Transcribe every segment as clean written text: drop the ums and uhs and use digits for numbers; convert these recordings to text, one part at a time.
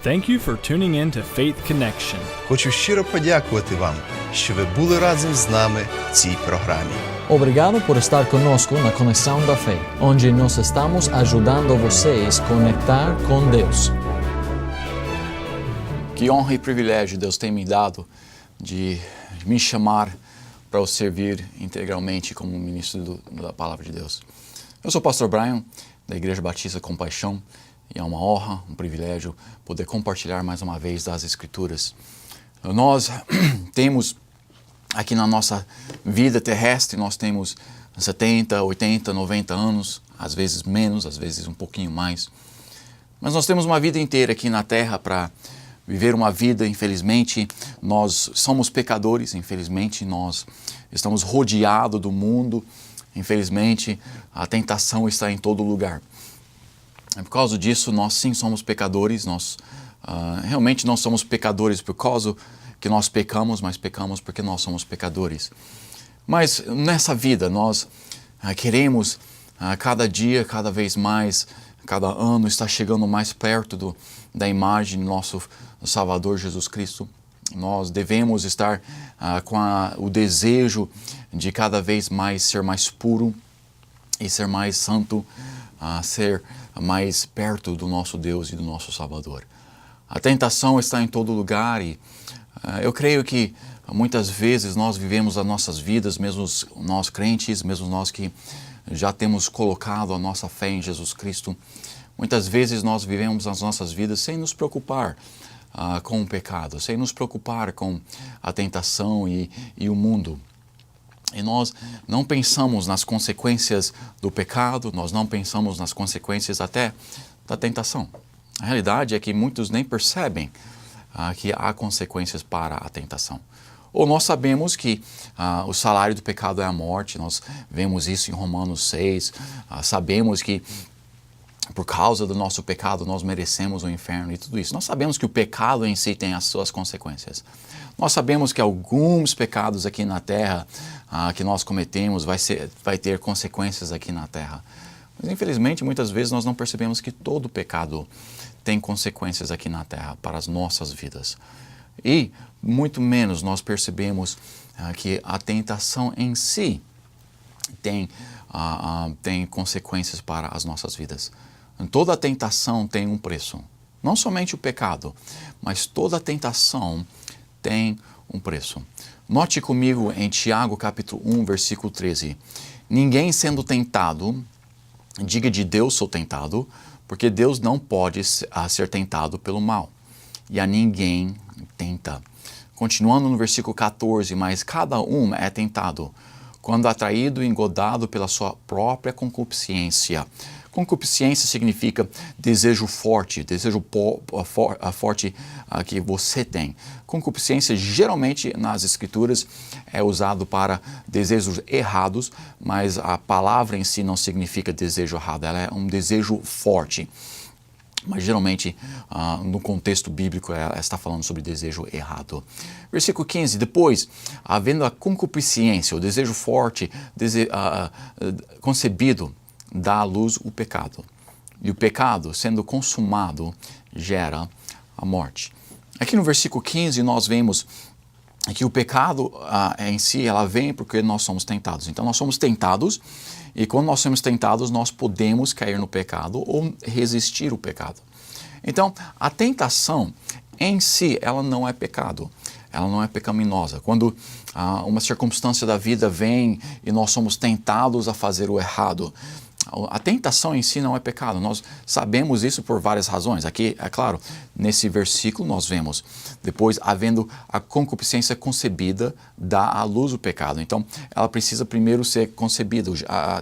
Thank you for tuning in to Faith Connection. Хочу щиро подякувати вам, що ви були разом з нами в цій програмі. Obrigado por estar conosco na Conexão da Fé, onde nós estamos ajudando vocês a conectar com Deus. Que honra e privilégio Deus tem me dado de me chamar para o servir integralmente como ministro da Palavra de Deus. Eu sou o pastor Brian, da Igreja Batista Compaixão, e é uma honra, um privilégio poder compartilhar mais uma vez das Escrituras. Nós temos aqui na nossa vida terrestre, nós temos 70, 80, 90 anos, às vezes menos, às vezes um pouquinho mais. Mas nós temos uma vida inteira aqui na Terra para viver uma vida, infelizmente, nós somos pecadores, infelizmente, nós estamos rodeados do mundo, infelizmente, a tentação está em todo lugar. E por causa disso, nós sim somos pecadores, nós realmente não somos pecadores por causa que nós pecamos, mas pecamos porque nós somos pecadores. Mas nessa vida, nós queremos cada dia, cada vez mais, cada ano, estar chegando mais perto da imagem do nosso Salvador Jesus Cristo. Nós devemos estar com o desejo de cada vez mais ser mais puro e ser mais santo, ser mais perto do nosso Deus e do nosso Salvador. A tentação está em todo lugar e eu creio que muitas vezes nós vivemos as nossas vidas, mesmo nós crentes, mesmo nós que já temos colocado a nossa fé em Jesus Cristo, muitas vezes nós vivemos as nossas vidas sem nos preocupar com o pecado, sem nos preocupar com a tentação e o mundo. E nós não pensamos nas consequências do pecado, nós não pensamos nas consequências até da tentação. A realidade é que muitos nem percebem que há consequências para a tentação. Ou nós sabemos que o salário do pecado é a morte, nós vemos isso em Romanos 6, sabemos que por causa do nosso pecado nós merecemos o inferno e tudo isso. Nós sabemos que o pecado em si tem as suas consequências. Nós sabemos que alguns pecados aqui na terra que nós cometemos vai ter consequências aqui na terra. Mas infelizmente muitas vezes nós não percebemos que todo pecado tem consequências aqui na terra para as nossas vidas. E muito menos nós percebemos que a tentação em si tem consequências para as nossas vidas. Toda tentação tem um preço. Não somente o pecado, mas toda tentação tem um preço. Note comigo em Tiago capítulo 1, versículo 13. Ninguém sendo tentado, diga de Deus sou tentado, porque Deus não pode ser tentado pelo mal. E a ninguém tenta. Continuando no versículo 14, mas cada um é tentado, quando atraído e engodado pela sua própria concupiscência. Concupiscência significa desejo forte, desejo forte que você tem. Concupiscência geralmente nas Escrituras é usado para desejos errados, mas a palavra em si não significa desejo errado, ela é um desejo forte. Mas geralmente, no contexto bíblico, ela está falando sobre desejo errado. Versículo 15, depois, havendo a concupiscência, o desejo forte, concebido, dá à luz o pecado. E o pecado, sendo consumado, gera a morte. Aqui no versículo 15, nós vemos que o pecado em si, ela vem porque nós somos tentados. Então, nós somos tentados, e quando nós somos tentados, nós podemos cair no pecado ou resistir ao pecado. Então, a tentação em si, ela não é pecado. Ela não é pecaminosa. Quando uma circunstância da vida vem e nós somos tentados a fazer o errado, a tentação em si não é pecado. Nós sabemos isso por várias razões. Aqui, é claro, nesse versículo nós vemos, depois, havendo a concupiscência concebida, dá à luz o pecado. Então, ela precisa primeiro ser concebida,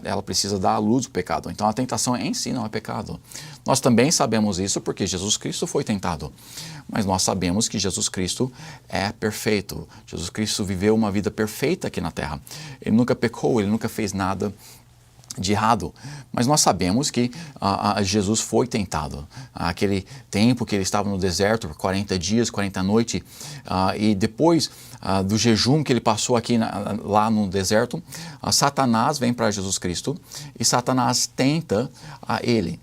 ela precisa dar à luz o pecado. Então, a tentação em si não é pecado. Nós também sabemos isso porque Jesus Cristo foi tentado. Mas nós sabemos que Jesus Cristo é perfeito. Jesus Cristo viveu uma vida perfeita aqui na terra. Ele nunca pecou, ele nunca fez nada de errado, mas nós sabemos que Jesus foi tentado. Aquele tempo que ele estava no deserto por 40 dias, 40 noites, e depois do jejum que ele passou aqui lá no deserto, Satanás vem para Jesus Cristo e Satanás tenta a ele.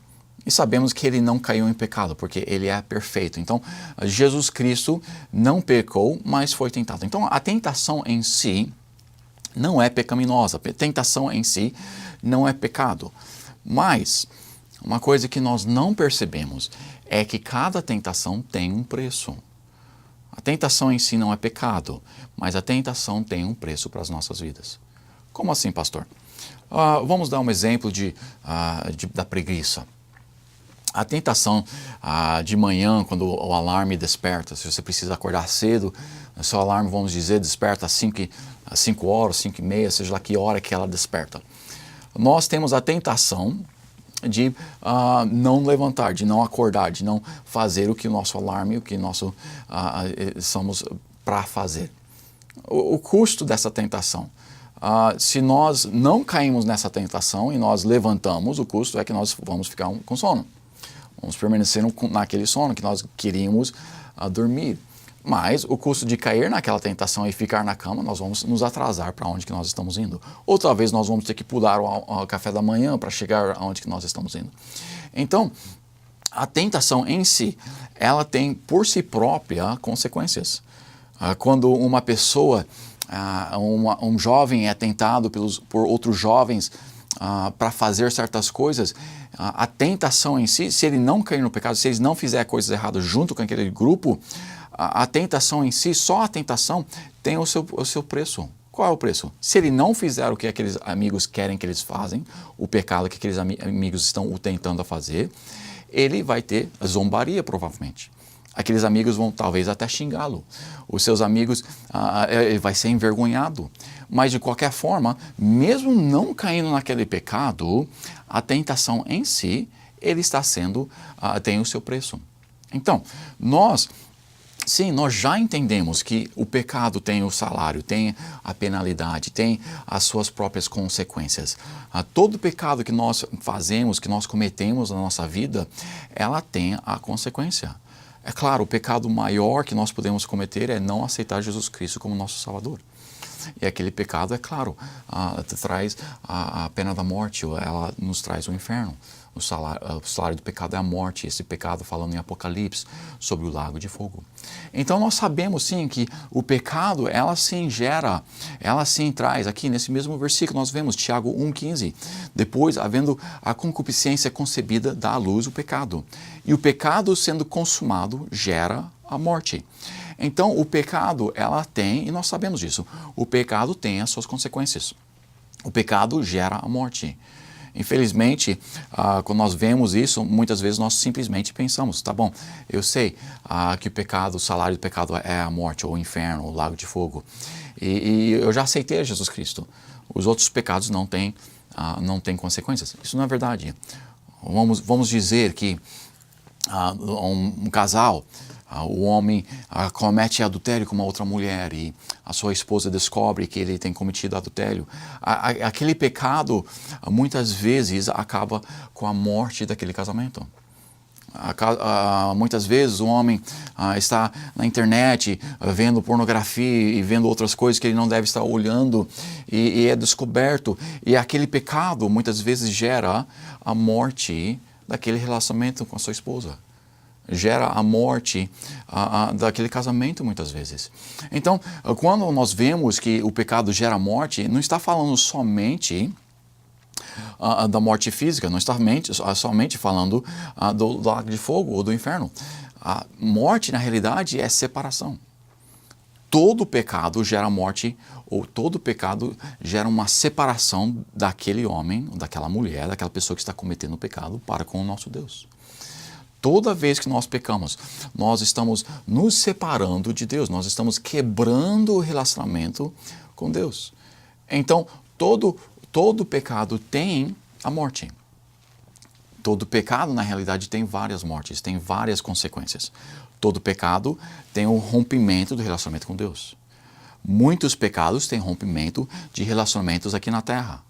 E sabemos que ele não caiu em pecado, porque ele é perfeito. Então, Jesus Cristo não pecou, mas foi tentado. Então, a tentação em si não é pecaminosa. A tentação em si não é pecado. Mas, uma coisa que nós não percebemos é que cada tentação tem um preço. A tentação em si não é pecado, mas a tentação tem um preço para as nossas vidas. Como assim, pastor? Vamos dar um exemplo da preguiça. A tentação de manhã, quando o alarme desperta, se você precisa acordar cedo, seu alarme, vamos dizer, desperta às 5 horas, 5 e meia, seja lá que hora que ela desperta. Nós temos a tentação de não levantar, de não acordar, de não fazer o que o nosso alarme, o que nós somos para fazer. O custo dessa tentação. Se nós não caímos nessa tentação e nós levantamos, o custo é que nós vamos ficar com sono. Vamos permanecer naquele sono que nós queríamos dormir. Mas o custo de cair naquela tentação e ficar na cama, nós vamos nos atrasar para onde que nós estamos indo. Ou talvez nós vamos ter que pular o café da manhã para chegar aonde que nós estamos indo. Então, a tentação em si, ela tem por si própria consequências. Quando uma pessoa, um jovem é tentado por outros jovens para fazer certas coisas, a tentação em si, se ele não cair no pecado, se ele não fizer coisas erradas junto com aquele grupo, a tentação em si, só a tentação tem o seu preço. Qual é o preço? Se ele não fizer o que aqueles amigos querem que eles fazem, o pecado que aqueles amigos estão o tentando a fazer, ele vai ter zombaria provavelmente. Aqueles amigos vão talvez até xingá-lo. Os seus amigos, ele vai ser envergonhado. Mas de qualquer forma, mesmo não caindo naquele pecado, a tentação em si, ele está tem o seu preço. Então, nós já entendemos que o pecado tem o salário, tem a penalidade, tem as suas próprias consequências. Todo pecado que nós fazemos, que nós cometemos na nossa vida, ela tem a consequência. É claro, o pecado maior que nós podemos cometer é não aceitar Jesus Cristo como nosso Salvador. E aquele pecado, é claro, traz a pena da morte, ela nos traz o inferno. O salário do pecado é a morte, esse pecado falando em Apocalipse, sobre o lago de fogo. Então nós sabemos sim que o pecado, ela sim traz, aqui nesse mesmo versículo nós vemos, Tiago 1,15, depois havendo a concupiscência concebida dá à luz o pecado. E o pecado sendo consumado gera a morte. Então o pecado, ela tem, e nós sabemos disso, o pecado tem as suas consequências. O pecado gera a morte. Infelizmente, quando nós vemos isso, muitas vezes nós simplesmente pensamos, tá bom, eu sei que o salário do pecado é a morte, ou o inferno, ou o lago de fogo. E eu já aceitei Jesus Cristo. Os outros pecados não têm consequências. Isso não é verdade. Vamos dizer que um casal, o homem comete adultério com uma outra mulher e a sua esposa descobre que ele tem cometido adultério. Aquele pecado, muitas vezes, acaba com a morte daquele casamento. Muitas vezes o homem está na internet vendo pornografia e vendo outras coisas que ele não deve estar olhando e é descoberto. E aquele pecado, muitas vezes, gera a morte daquele relacionamento com a sua esposa. Gera a morte daquele casamento muitas vezes. Então, quando nós vemos que o pecado gera morte, não está falando somente da morte física, não está somente falando do lago de fogo ou do inferno. A morte, na realidade, é separação. Todo pecado gera morte, ou todo pecado gera uma separação daquele homem, daquela mulher, daquela pessoa que está cometendo o pecado para com o nosso Deus. Toda vez que nós pecamos, nós estamos nos separando de Deus, nós estamos quebrando o relacionamento com Deus. Então, todo pecado tem a morte. Todo pecado, na realidade, tem várias mortes, tem várias consequências. Todo pecado tem o rompimento do relacionamento com Deus. Muitos pecados têm rompimento de relacionamentos aqui na terra.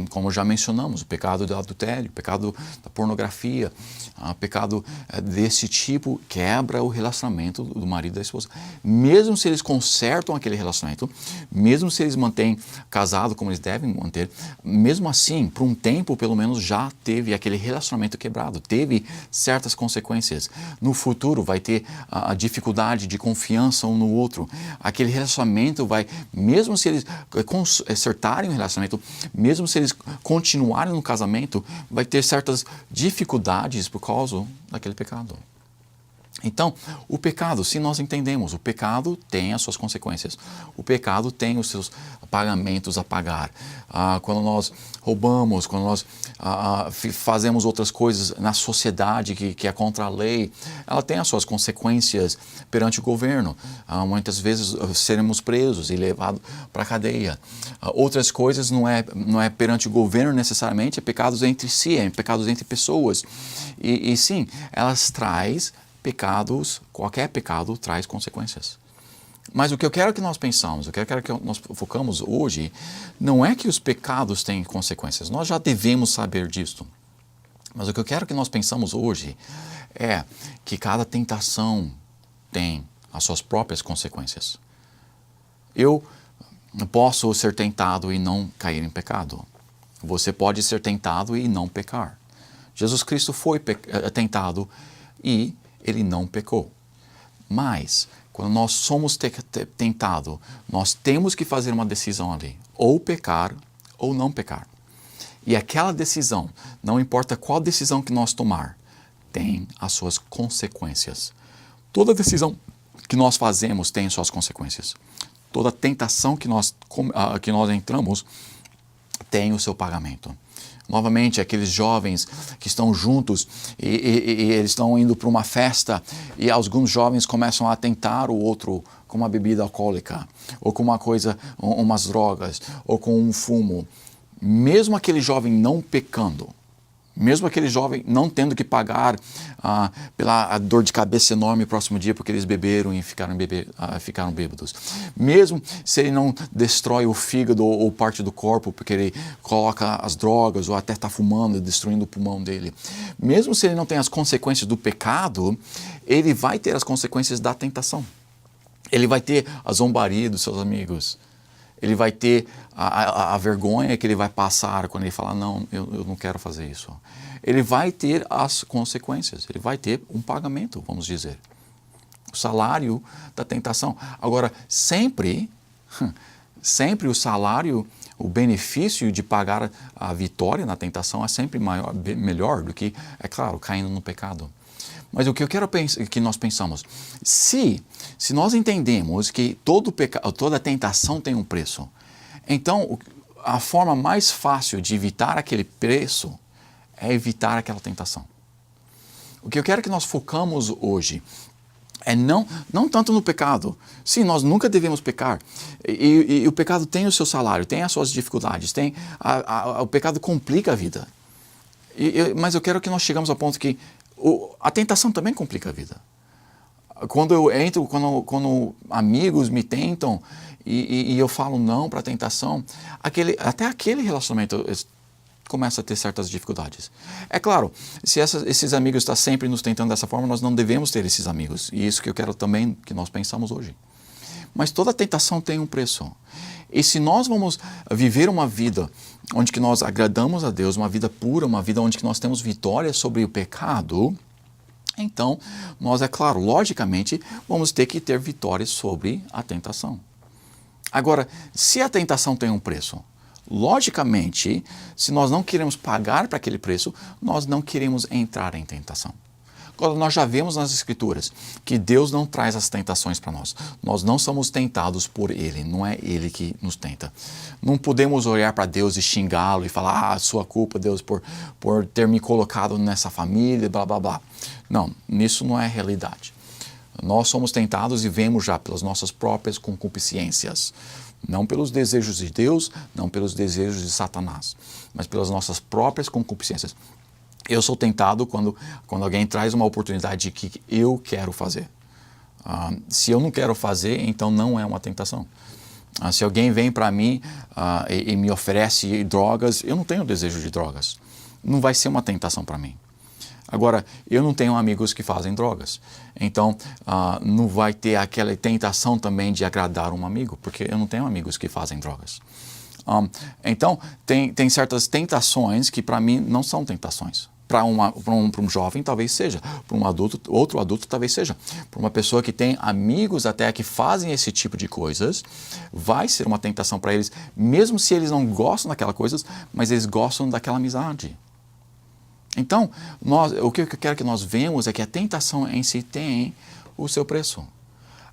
Como já mencionamos, o pecado do adultério, o pecado da pornografia, o pecado desse tipo quebra o relacionamento do marido e da esposa. Mesmo se eles consertam aquele relacionamento, mesmo se eles mantêm casado como eles devem manter, mesmo assim, por um tempo, pelo menos, já teve aquele relacionamento quebrado, teve certas consequências. No futuro vai ter a dificuldade de confiança um no outro. Aquele relacionamento vai, mesmo se eles consertarem o relacionamento, mesmo se eles continuarem no casamento, vai ter certas dificuldades por causa daquele pecado. Então, o pecado, se nós entendemos, o pecado tem as suas consequências. O pecado tem os seus pagamentos a pagar. Quando nós roubamos, quando nós fazemos outras coisas na sociedade que é contra a lei, ela tem as suas consequências perante o governo. Muitas vezes seremos presos e levados para a cadeia. Outras coisas não é perante o governo necessariamente, é pecados entre si, é pecados entre pessoas. E sim, elas trazem pecados, qualquer pecado traz consequências. Mas o que eu quero que nós pensamos, o que eu quero que nós focamos hoje, não é que os pecados têm consequências. Nós já devemos saber disso. Mas o que eu quero que nós pensamos hoje é que cada tentação tem as suas próprias consequências. Eu posso ser tentado e não cair em pecado. Você pode ser tentado e não pecar. Jesus Cristo foi tentado e ele não pecou. Mas, quando nós somos tentados, nós temos que fazer uma decisão ali. Ou pecar, ou não pecar. E aquela decisão, não importa qual decisão que nós tomar, tem as suas consequências. Toda decisão que nós fazemos tem suas consequências. Toda tentação que nós entramos tem o seu pagamento. Novamente, aqueles jovens que estão juntos e eles estão indo para uma festa e alguns jovens começam a tentar o outro com uma bebida alcoólica, ou com uma coisa, umas drogas, ou com um fumo. Mesmo aquele jovem não pecando, mesmo aquele jovem não tendo que pagar pela dor de cabeça enorme no próximo dia porque eles beberam e ficaram bêbados. Mesmo se ele não destrói o fígado ou parte do corpo porque ele coloca as drogas ou até está fumando, destruindo o pulmão dele. Mesmo se ele não tem as consequências do pecado, ele vai ter as consequências da tentação. Ele vai ter a zombaria dos seus amigos. Ele vai ter a vergonha que ele vai passar quando ele falar, não, eu não quero fazer isso. Ele vai ter as consequências, ele vai ter um pagamento, vamos dizer. O salário da tentação. Agora, sempre o salário, o benefício de pagar a vitória na tentação é sempre melhor do que, é claro, caindo no pecado. Mas o que eu quero que nós pensamos, se nós entendemos que toda tentação tem um preço, então a forma mais fácil de evitar aquele preço é evitar aquela tentação. O que eu quero que nós focamos hoje é não tanto no pecado. Sim, nós nunca devemos pecar. E o pecado tem o seu salário, tem as suas dificuldades, o pecado complica a vida. Mas eu quero que nós chegamos ao ponto que a tentação também complica a vida. Quando eu entro, quando amigos me tentam e eu falo não para a tentação, até aquele relacionamento começa a ter certas dificuldades. É claro, se esses amigos estão sempre nos tentando dessa forma, nós não devemos ter esses amigos. E isso que eu quero também que nós pensamos hoje. Mas toda tentação tem um preço. E se nós vamos viver uma vida onde que nós agradamos a Deus, uma vida pura, uma vida onde que nós temos vitória sobre o pecado, então nós, é claro, logicamente, vamos ter que ter vitória sobre a tentação. Agora, se a tentação tem um preço, logicamente, se nós não queremos pagar para aquele preço, nós não queremos entrar em tentação. Agora, nós já vemos nas Escrituras que Deus não traz as tentações para nós. Nós não somos tentados por Ele, não é Ele que nos tenta. Não podemos olhar para Deus e xingá-lo e falar, sua culpa, Deus, por ter me colocado nessa família, blá, blá, blá. Não, isso não é realidade. Nós somos tentados e vemos já pelas nossas próprias concupiscências. Não pelos desejos de Deus, não pelos desejos de Satanás, mas pelas nossas próprias concupiscências. Eu sou tentado quando alguém traz uma oportunidade que eu quero fazer. Se eu não quero fazer, então não é uma tentação. Se alguém vem para mim e me oferece drogas, eu não tenho desejo de drogas. Não vai ser uma tentação para mim. Agora, eu não tenho amigos que fazem drogas. Então, não vai ter aquela tentação também de agradar um amigo, porque eu não tenho amigos que fazem drogas. Então, tem certas tentações que para mim não são tentações. Para um jovem talvez seja, para um adulto, outro adulto talvez seja. Para uma pessoa que tem amigos até que fazem esse tipo de coisas, vai ser uma tentação para eles, mesmo se eles não gostam daquelas coisas, mas eles gostam daquela amizade. Então, o que eu quero que nós vemos é que a tentação em si tem o seu preço.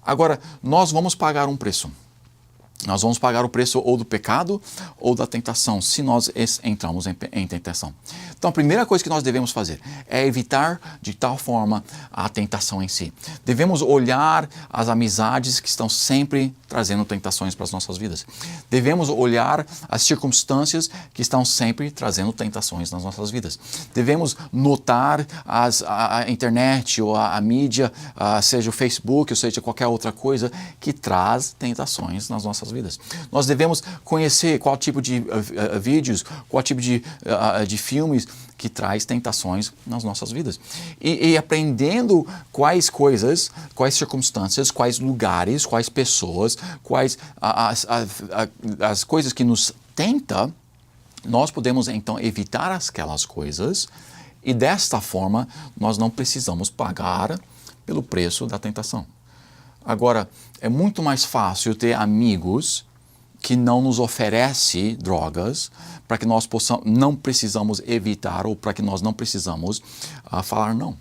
Agora, nós vamos pagar um preço. Nós vamos pagar o preço ou do pecado ou da tentação, se nós entramos em tentação. Então, a primeira coisa que nós devemos fazer é evitar de tal forma a tentação em si. Devemos olhar as amizades que estão sempre trazendo tentações para as nossas vidas. Devemos olhar as circunstâncias que estão sempre trazendo tentações nas nossas vidas. Devemos notar a internet ou a mídia, seja o Facebook ou seja qualquer outra coisa que traz tentações nas nossas vidas. Nós devemos conhecer qual tipo de vídeos, qual tipo de filmes que traz tentações nas nossas vidas. E aprendendo quais coisas, quais circunstâncias, quais lugares, quais pessoas, quais as coisas que nos tentam, nós podemos então evitar aquelas coisas e desta forma nós não precisamos pagar pelo preço da tentação. Agora, é muito mais fácil ter amigos que não nos oferecem drogas para que nós não precisamos evitar ou para que nós não precisamos falar não.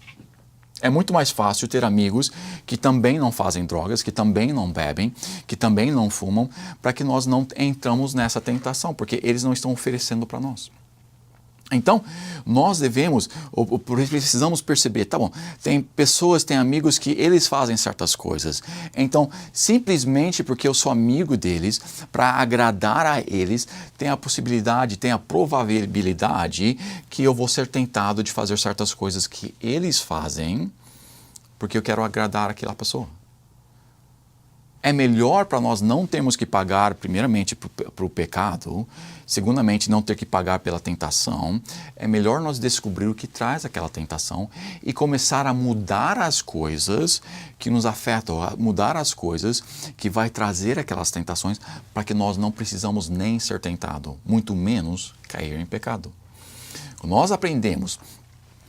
É muito mais fácil ter amigos que também não fazem drogas, que também não bebem, que também não fumam, para que nós não entramos nessa tentação, porque eles não estão oferecendo para nós. Então, nós precisamos perceber, tá bom, tem pessoas, tem amigos que eles fazem certas coisas. Então, simplesmente porque eu sou amigo deles, para agradar a eles, tem a possibilidade, tem a probabilidade que eu vou ser tentado de fazer certas coisas que eles fazem, porque eu quero agradar aquela pessoa. É melhor para nós não termos que pagar, primeiramente, para o pecado, segundamente, não ter que pagar pela tentação. É melhor nós descobrir o que traz aquela tentação e começar a mudar as coisas que nos afetam, a mudar as coisas que vai trazer aquelas tentações para que nós não precisamos nem ser tentados, muito menos cair em pecado. Nós aprendemos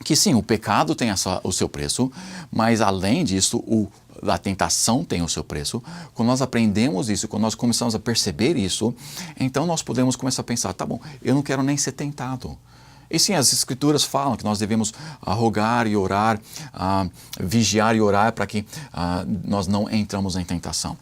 que sim, o pecado tem o seu preço, mas além disso, a tentação tem o seu preço. Quando nós aprendemos isso, quando nós começamos a perceber isso, então nós podemos começar a pensar, tá bom, eu não quero nem ser tentado. E sim, as Escrituras falam que nós devemos rogar e orar, vigiar e orar para que nós não entramos em tentação.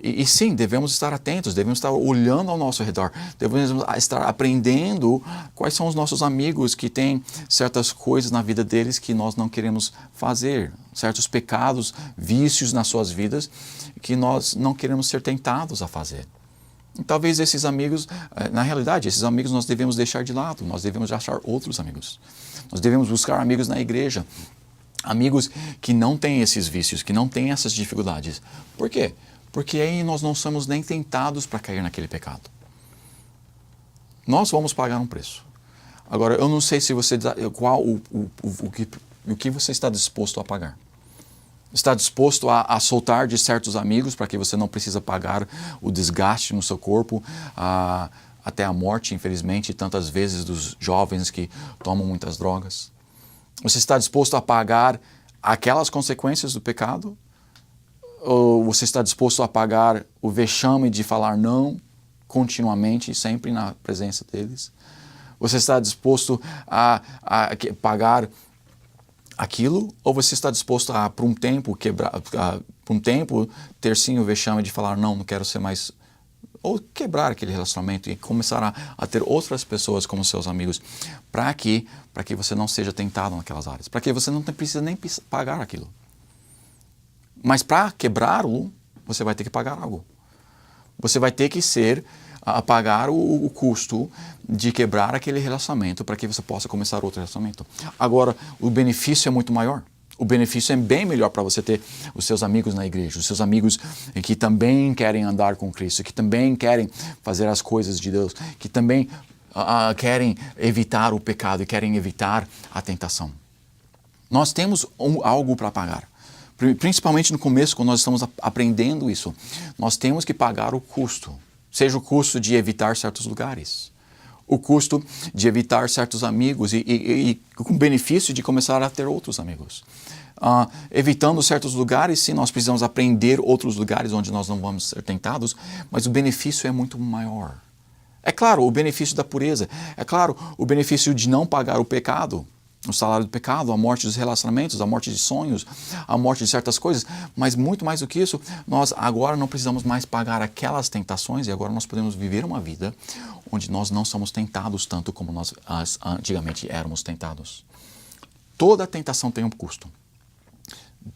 E sim, devemos estar atentos, devemos estar olhando ao nosso redor, devemos estar aprendendo quais são os nossos amigos que têm certas coisas na vida deles que nós não queremos fazer, certos pecados, vícios nas suas vidas que nós não queremos ser tentados a fazer. E talvez esses amigos, na realidade, esses amigos nós devemos deixar de lado, nós devemos achar outros amigos. Nós devemos buscar amigos na igreja, amigos que não têm esses vícios, que não têm essas dificuldades. Por quê? Porque aí nós não somos nem tentados para cair naquele pecado. Nós vamos pagar um preço. Agora, eu não sei se você o que você está disposto a pagar. Está disposto a soltar de certos amigos para que você não precisa pagar o desgaste no seu corpo, até a morte, infelizmente, tantas vezes dos jovens que tomam muitas drogas? Você está disposto a pagar aquelas consequências do pecado? Ou você está disposto a pagar o vexame de falar não continuamente, sempre na presença deles? Você está disposto a pagar aquilo? Ou você está disposto a, por um tempo, ter sim o vexame de falar não quero ser mais... Ou quebrar aquele relacionamento e começar a ter outras pessoas como seus amigos para que você não seja tentado naquelas áreas, para que você não precisa nem pagar aquilo. Mas para quebrá-lo, você vai ter que pagar algo. Você vai ter que pagar o custo de quebrar aquele relacionamento para que você possa começar outro relacionamento. Agora, o benefício é muito maior. O benefício é bem melhor para você ter os seus amigos na igreja, os seus amigos que também querem andar com Cristo, que também querem fazer as coisas de Deus, que também querem evitar o pecado e querem evitar a tentação. Nós temos algo para pagar. Principalmente no começo, quando nós estamos aprendendo isso, nós temos que pagar o custo. Seja o custo de evitar certos lugares, o custo de evitar certos amigos e com o benefício de começar a ter outros amigos. Evitando certos lugares, sim, nós precisamos aprender outros lugares onde nós não vamos ser tentados, mas o benefício é muito maior. É claro, o benefício da pureza, é claro, o benefício de não pagar o pecado, o salário do pecado, a morte dos relacionamentos, a morte de sonhos, a morte de certas coisas, mas muito mais do que isso, nós agora não precisamos mais pagar aquelas tentações e agora nós podemos viver uma vida onde nós não somos tentados tanto como nós antigamente éramos tentados. Toda tentação tem um custo.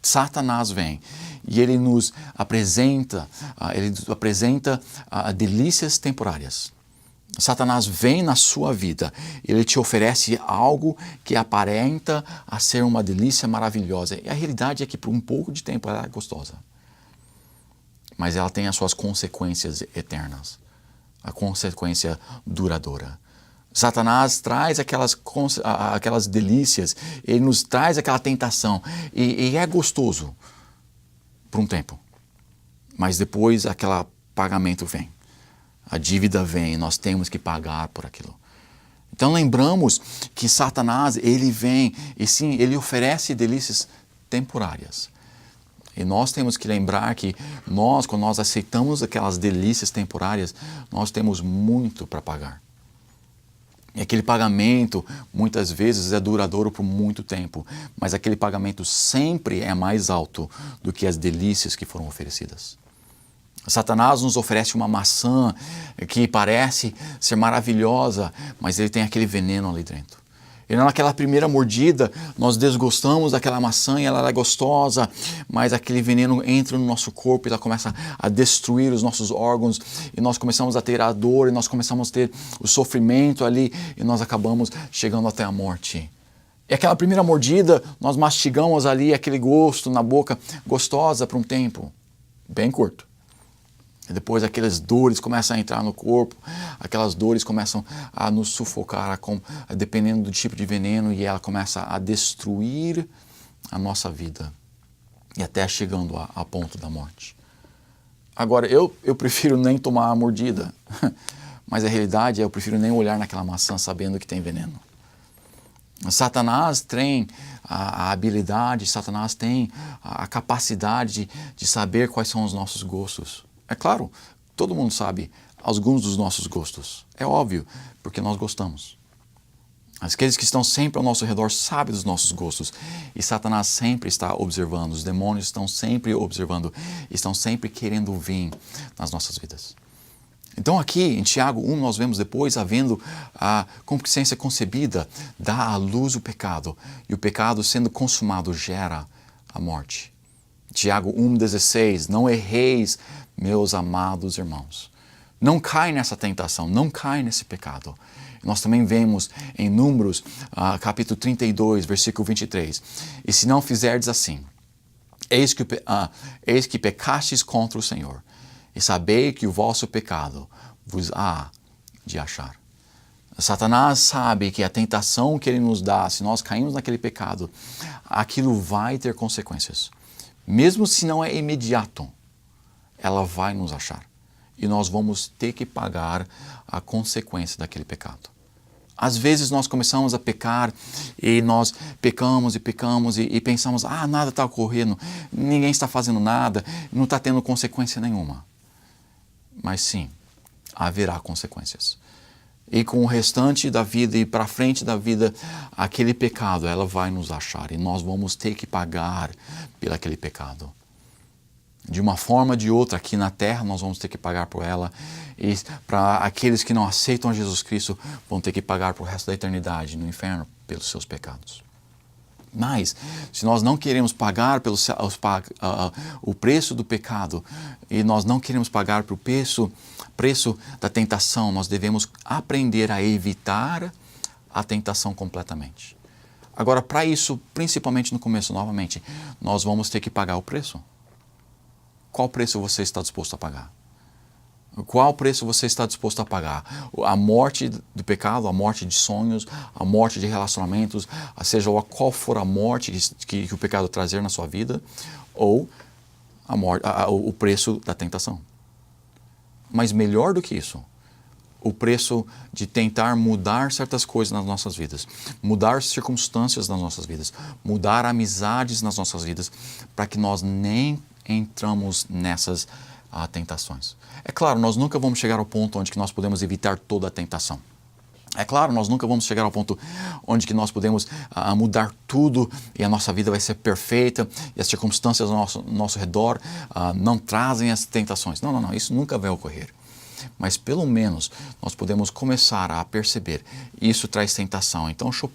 Satanás vem e ele nos apresenta delícias temporárias. Satanás vem na sua vida, ele te oferece algo que aparenta a ser uma delícia maravilhosa. E a realidade é que por um pouco de tempo ela é gostosa. Mas ela tem as suas consequências eternas, a consequência duradoura. Satanás traz aquelas delícias, ele nos traz aquela tentação e é gostoso por um tempo. Mas depois aquele pagamento vem. A dívida vem, nós temos que pagar por aquilo. Então lembramos que Satanás, ele vem e sim, ele oferece delícias temporárias. E nós temos que lembrar que quando nós aceitamos aquelas delícias temporárias, nós temos muito para pagar. E aquele pagamento, muitas vezes, é duradouro por muito tempo, mas aquele pagamento sempre é mais alto do que as delícias que foram oferecidas. Satanás nos oferece uma maçã que parece ser maravilhosa, mas ele tem aquele veneno ali dentro. E naquela primeira mordida, nós desgostamos daquela maçã e ela é gostosa, mas aquele veneno entra no nosso corpo e ela começa a destruir os nossos órgãos e nós começamos a ter a dor e nós começamos a ter o sofrimento ali e nós acabamos chegando até a morte. E aquela primeira mordida, nós mastigamos ali aquele gosto na boca, gostosa por um tempo, bem curto. E depois aquelas dores começam a entrar no corpo, aquelas dores começam a nos sufocar, dependendo do tipo de veneno, e ela começa a destruir a nossa vida, e até chegando a ponto da morte. Agora, eu prefiro nem tomar a mordida, mas a realidade é eu prefiro nem olhar naquela maçã sabendo que tem veneno. Satanás tem a habilidade, Satanás tem a capacidade de saber quais são os nossos gostos. É claro, todo mundo sabe alguns dos nossos gostos. É óbvio, porque nós gostamos. Aqueles que estão sempre ao nosso redor sabem dos nossos gostos. E Satanás sempre está observando, os demônios estão sempre observando, estão sempre querendo vir nas nossas vidas. Então aqui em Tiago 1 nós vemos depois, havendo a concupiscência concebida, dá à luz o pecado. E o pecado sendo consumado gera a morte. Tiago 1,16, não erreis, meus amados irmãos. Não cai nessa tentação, não cai nesse pecado. Nós também vemos em Números, capítulo 32, versículo 23. E se não fizerdes assim, eis que pecastes contra o Senhor, e sabei que o vosso pecado vos há de achar. Satanás sabe que a tentação que ele nos dá, se nós caímos naquele pecado, aquilo vai ter consequências. Mesmo se não é imediato, ela vai nos achar. E nós vamos ter que pagar a consequência daquele pecado. Às vezes nós começamos a pecar e nós pecamos e pensamos, nada está ocorrendo, ninguém está fazendo nada, não está tendo consequência nenhuma. Mas sim, haverá consequências. E com o restante da vida e para frente da vida, aquele pecado, ela vai nos achar e nós vamos ter que pagar por aquele pecado. De uma forma ou de outra, aqui na terra, nós vamos ter que pagar por ela. E para aqueles que não aceitam Jesus Cristo, vão ter que pagar por o resto da eternidade no inferno pelos seus pecados. Mas, se nós não queremos pagar o preço do pecado e nós não queremos pagar pelo preço da tentação, nós devemos aprender a evitar a tentação completamente. Agora, para isso, principalmente no começo, novamente, nós vamos ter que pagar o preço. Qual preço você está disposto a pagar? Qual preço você está disposto a pagar? A morte do pecado, a morte de sonhos, a morte de relacionamentos, seja qual for a morte que o pecado trazer na sua vida, ou o preço da tentação. Mas melhor do que isso, o preço de tentar mudar certas coisas nas nossas vidas, mudar circunstâncias nas nossas vidas, mudar amizades nas nossas vidas, para que nós nem entramos nessas tentações. É claro, nós nunca vamos chegar ao ponto onde que nós podemos evitar toda a tentação. É claro, nós nunca vamos chegar ao ponto onde que nós podemos mudar tudo e a nossa vida vai ser perfeita e as circunstâncias ao nosso redor não trazem as tentações. Não, isso nunca vai ocorrer. Mas pelo menos nós podemos começar a perceber isso traz tentação. Então, deixa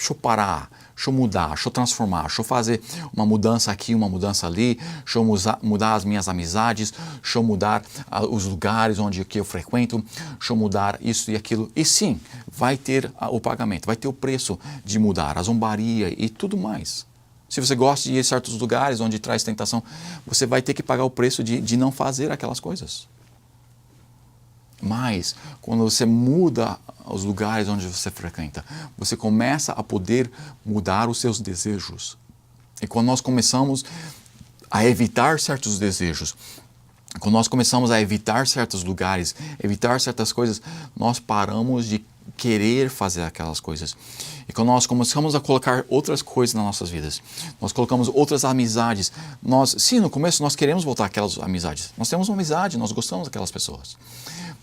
eu parar, deixa eu mudar, deixa eu transformar, deixa eu fazer uma mudança aqui, uma mudança ali, deixa eu mudar as minhas amizades, deixa eu mudar os lugares onde eu frequento, deixa eu mudar isso e aquilo. E sim, vai ter o pagamento, vai ter o preço de mudar, a zombaria e tudo mais. Se você gosta de ir a certos lugares onde traz tentação, você vai ter que pagar o preço de não fazer aquelas coisas. Mas, quando você muda os lugares onde você frequenta, você começa a poder mudar os seus desejos. E quando nós começamos a evitar certos desejos, quando nós começamos a evitar certos lugares, evitar certas coisas, nós paramos de querer fazer aquelas coisas. E quando nós começamos a colocar outras coisas nas nossas vidas, nós colocamos outras amizades, sim, no começo nós queremos voltar àquelas amizades. Nós temos uma amizade, nós gostamos daquelas pessoas.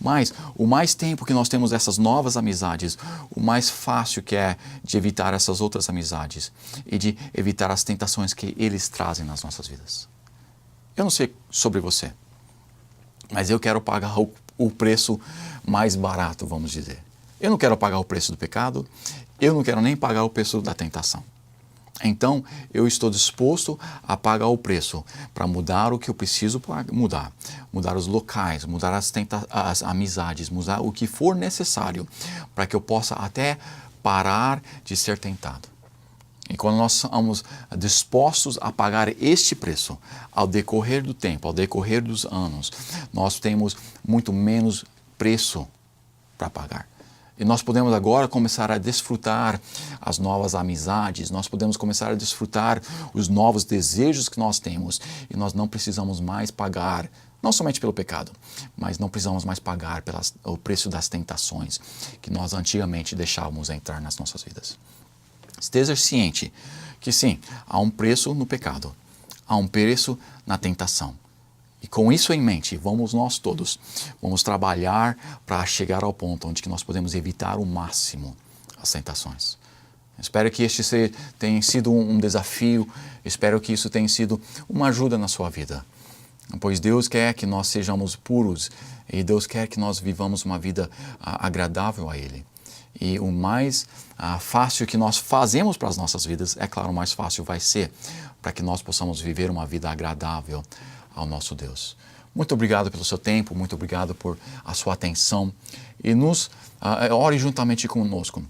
Mas o mais tempo que nós temos essas novas amizades, o mais fácil que é de evitar essas outras amizades e de evitar as tentações que eles trazem nas nossas vidas. Eu não sei sobre você, mas eu quero pagar o preço mais barato, vamos dizer. Eu não quero pagar o preço do pecado, eu não quero nem pagar o preço da tentação. Então, eu estou disposto a pagar o preço para mudar o que eu preciso mudar. Mudar os locais, mudar as amizades, mudar o que for necessário para que eu possa até parar de ser tentado. E quando nós estamos dispostos a pagar este preço, ao decorrer do tempo, ao decorrer dos anos, nós temos muito menos preço para pagar. E nós podemos agora começar a desfrutar as novas amizades, nós podemos começar a desfrutar os novos desejos que nós temos. E nós não precisamos mais pagar, não somente pelo pecado, mas não precisamos mais pagar o preço das tentações que nós antigamente deixávamos entrar nas nossas vidas. Esteja ciente que sim, há um preço no pecado, há um preço na tentação. E com isso em mente, nós todos vamos trabalhar para chegar ao ponto onde que nós podemos evitar o máximo as tentações. Espero que este tenha sido um desafio, espero que isso tenha sido uma ajuda na sua vida. Pois Deus quer que nós sejamos puros e Deus quer que nós vivamos uma vida agradável a Ele. E o mais fácil que nós fazemos para as nossas vidas, é claro, o mais fácil vai ser para que nós possamos viver uma vida agradável ao nosso Deus. Muito obrigado pelo seu tempo, muito obrigado por a sua atenção e ore juntamente conosco,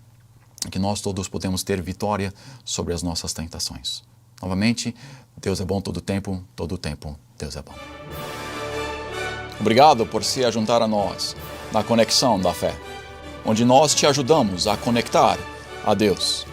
que nós todos podemos ter vitória sobre as nossas tentações. Novamente, Deus é bom todo o tempo Deus é bom. Obrigado por se ajuntar a nós na Conexão da Fé, onde nós te ajudamos a conectar a Deus.